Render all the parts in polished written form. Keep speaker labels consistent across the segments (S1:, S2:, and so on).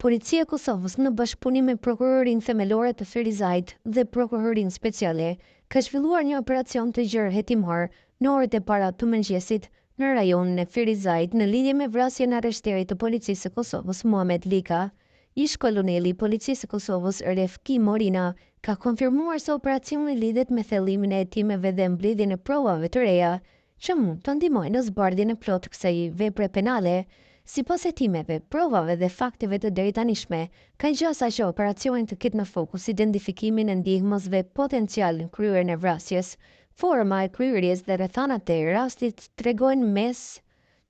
S1: Policia e Kosovës në bashkëpunim me prokurorinë themelore të Ferizajt dhe prokurorinë speciale ka zhvilluar një operacion të gjerë hetimor në orët e para të mëngjesit në rajonin e Ferizajt në lidhje me vrasjen e arreshterit të Policisë së Kosovës Muhamet Lika. Ish koloneli i Policisë së Kosovës Refki Morina ka konfirmuar se operacioni lidhet me thellimin e hetimeve dhe mbledhjen e provave të reja që mund të ndihmojnë në zbardhjen e plotë të kësaj vepre penale. Sipas hetimeve, provave dhe fakteve të drejtanishme, ka gjasa që operacioni të ketë në fokus identifikimin e ndihmësve potencial në kryerjen e vrasjes. Forma e kryerjes dhe rrethanat e rastit tregojnë mes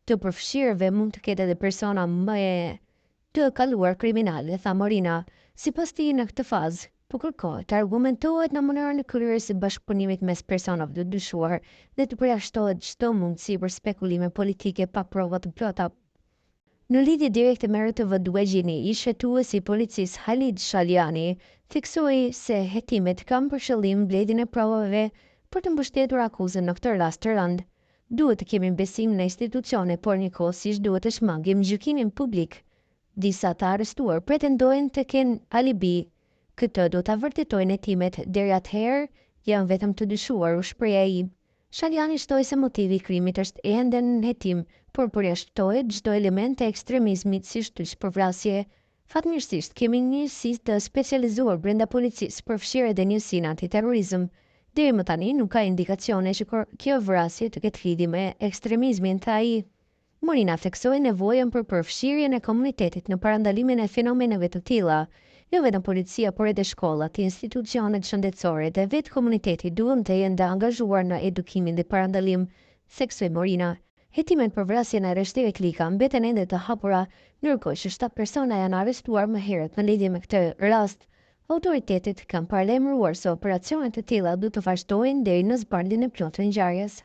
S1: të përfshirëve mund të ketë edhe persona më të kaluar kriminale, tha Morina. Sipas tij në këtë fazë, po kërkohet të argumentohet në mënyrën e kryerjes së bashkëpunimit mes personave të dyshuar dhe të përjashtohet çdo mundësi për spekulime politike pa prova të plota. Në lidhje direkte me RTV Duegjini, ish hetuesi i policisë Halid Shaljani theksoi se hetimet kanë për qëllim mbledhjen e provave për të mbështetur akuzën në këtë rast të rënd. Duhet të kemi besim në institucione, por njëkohësisht duhet të shmangim gjykimin publik. Disa të arrestuar pretendojnë të kenë alibi. Këtë do ta vërtetojnë hetimet, deri atëherë janë vetëm të dyshuar, u shpreh ai. Shaljani shtoi se motivi i krimit është ende në hetim, por përjashtohet çdo element të ekstremizmit si shtysh për vrasje. Fatmirësisht kemi një njësi të specializuar brenda policisë për fshirje dhe njësinë antiterrorizëm. Deri më tani nuk ka indikacione që kjo vrasje të ketë lidhje me ekstremizmin, tha ai. Morina theksoi nevojën për përfshirjen e komunitetit në parandalimin e fenomeneve të tilla. Jo vetëm policia, por edhe shkollat, institucionet shëndetësore dhe vetë komuniteti duhen të jenë të angazhuar në edukimin dhe parandalim, theksoi Morina. Hetimet për vrasjen e arreshterit Lika mbeten ende të hapura, ndërkohë që 7 persona janë arrestuar më herët në lidhje me këtë rast. Autoritetet kanë paralajmëruar se operacione të tilla do të vazhdojnë deri në zbardhjen e plotë të ngjarjes.